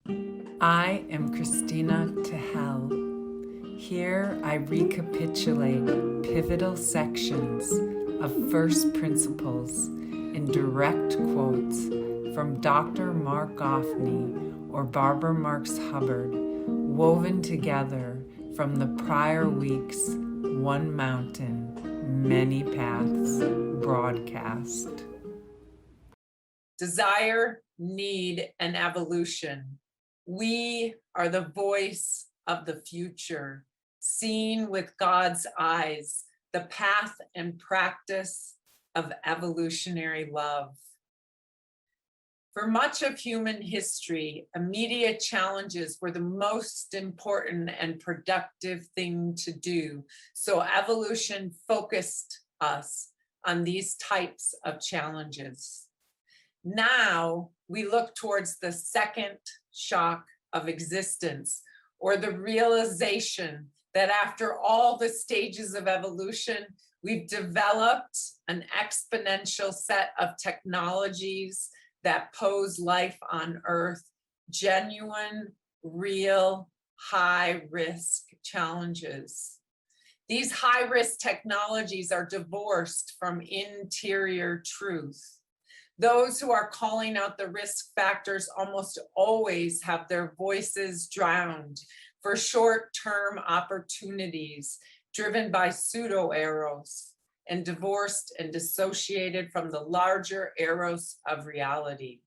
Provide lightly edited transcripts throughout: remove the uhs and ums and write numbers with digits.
I am Christina Tehel. Here I recapitulate pivotal sections of first principles in direct quotes from Dr. Marc Gafni or Barbara Marx Hubbard, woven together from the prior week's One Mountain, Many Paths broadcast. Desire, need, and evolution. We are the voice of the future, seen with God's eyes, the path and practice of evolutionary love. For much of human history, immediate challenges were the most important and productive thing to do. So evolution focused us on these types of challenges. Now we look towards the second shock of existence, or the realization that after all the stages of evolution, we've developed an exponential set of technologies that pose life on Earth, genuine, real, high-risk challenges. These high-risk technologies are divorced from interior truth. Those who are calling out the risk factors almost always have their voices drowned for short-term opportunities driven by pseudo-eros and divorced and dissociated from the larger eros of reality.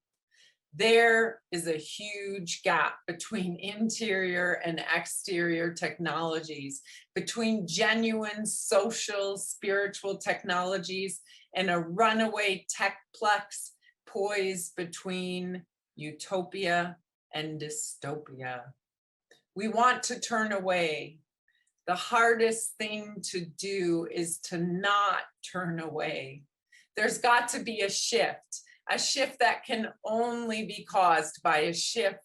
There is a huge gap between interior and exterior technologies, between genuine social, spiritual technologies and a runaway techplex poised between utopia and dystopia. We want to turn away. The hardest thing to do is to not turn away. There's got to be a shift that can only be caused by a shift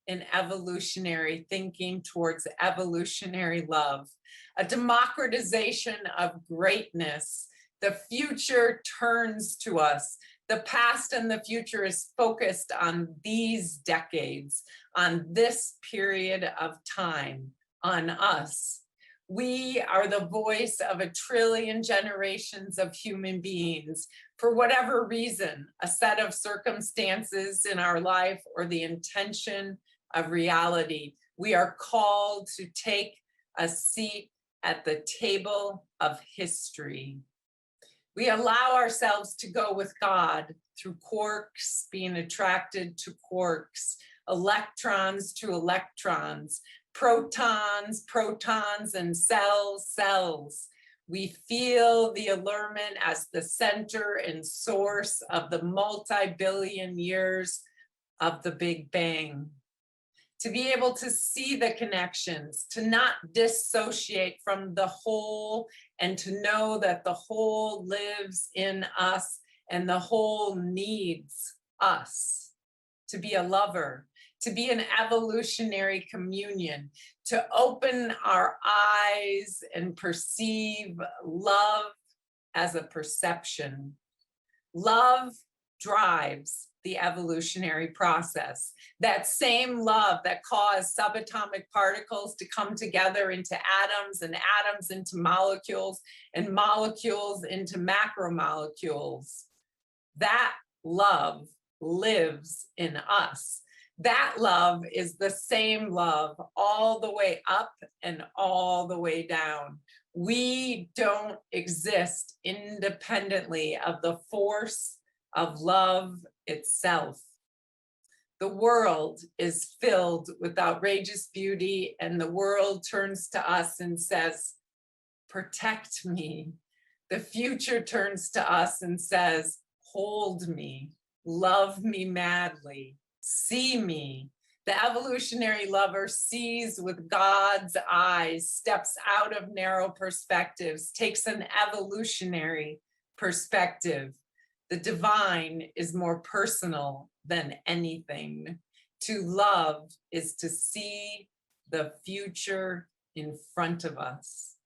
in evolutionary thinking towards evolutionary love, a democratization of greatness. The future turns to us. The past and the future is focused on these decades, on this period of time, on us. We are the voice of 1 trillion generations of human beings. For whatever reason, a set of circumstances in our life or the intention of reality, we are called to take a seat at the table of history. We allow ourselves to go with God through quarks, being attracted to quarks, electrons to electrons, protons, and cells. We feel the allurement as the center and source of the multi-billion years of the Big Bang. To be able to see the connections, to not dissociate from the whole, and to know that the whole lives in us and the whole needs us. To be a lover, to be an evolutionary communion, to open our eyes and perceive love as a perception. Love drives the evolutionary process. That same love that caused subatomic particles to come together into atoms and atoms into molecules and molecules into macromolecules. That love lives in us. That love is the same love all the way up and all the way down. We don't exist independently of the force of love itself. The world is filled with outrageous beauty, and the world turns to us and says, protect me. The future turns to us and says, hold me, love me madly, see me. The evolutionary lover sees with God's eyes, steps out of narrow perspectives, takes an evolutionary perspective. The divine is more personal than anything. To love is to see the future in front of us.